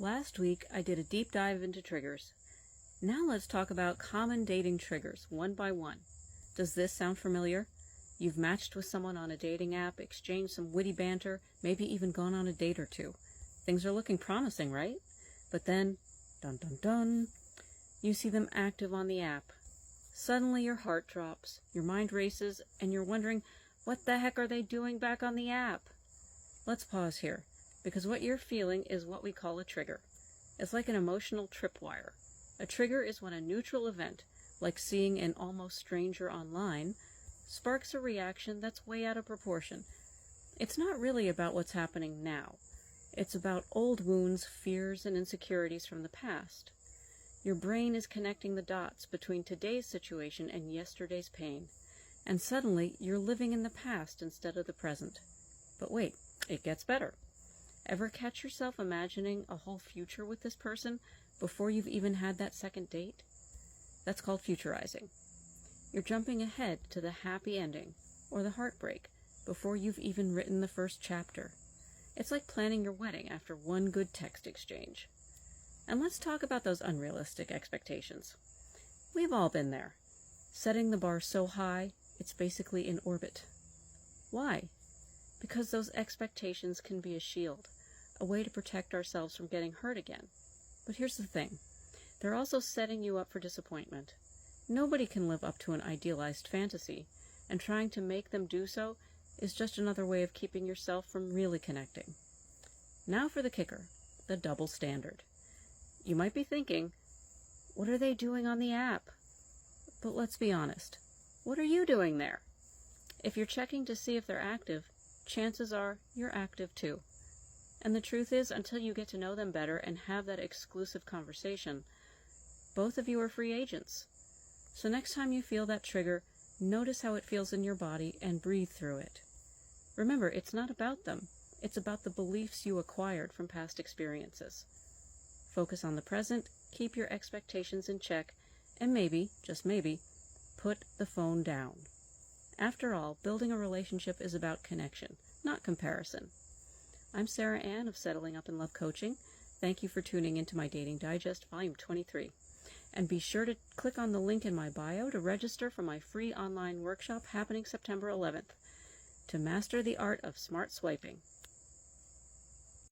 Last week, I did a deep dive into triggers. Now let's talk about common dating triggers, one by one. Does this sound familiar? You've matched with someone on a dating app, exchanged some witty banter, maybe even gone on a date or two. Things are looking promising, right? But then, dun dun dun, you see them active on the app. Suddenly your heart drops, your mind races, and you're wondering, what the heck are they doing back on the app? Let's pause here, because what you're feeling is what we call a trigger. It's like an emotional tripwire. A trigger is when a neutral event, like seeing an almost stranger online, sparks a reaction that's way out of proportion. It's not really about what's happening now. It's about old wounds, fears, and insecurities from the past. Your brain is connecting the dots between today's situation and yesterday's pain, and suddenly you're living in the past instead of the present. But wait, it gets better. Ever catch yourself imagining a whole future with this person before you've even had that second date? That's called futurizing. You're jumping ahead to the happy ending, or the heartbreak, before you've even written the first chapter. It's like planning your wedding after one good text exchange. And let's talk about those unrealistic expectations. We've all been there. Setting the bar so high, it's basically in orbit. Why? Because those expectations can be a shield, a way to protect ourselves from getting hurt again. But here's the thing. They're also setting you up for disappointment. Nobody can live up to an idealized fantasy, and trying to make them do so is just another way of keeping yourself from really connecting. Now for the kicker, the double standard. You might be thinking, what are they doing on the app? But let's be honest. What are you doing there? If you're checking to see if they're active, chances are you're active too. And the truth is, until you get to know them better and have that exclusive conversation, both of you are free agents. So next time you feel that trigger, notice how it feels in your body and breathe through it. Remember, it's not about them. It's about the beliefs you acquired from past experiences. Focus on the present, keep your expectations in check, and maybe, just maybe, put the phone down. After all, building a relationship is about connection, not comparison. I'm Sara-Ann of Settling Up in Love Coaching. Thank you for tuning into my Dating Digest, Volume 23. And be sure to click on the link in my bio to register for my free online workshop happening September 11th, to master the art of smart swiping.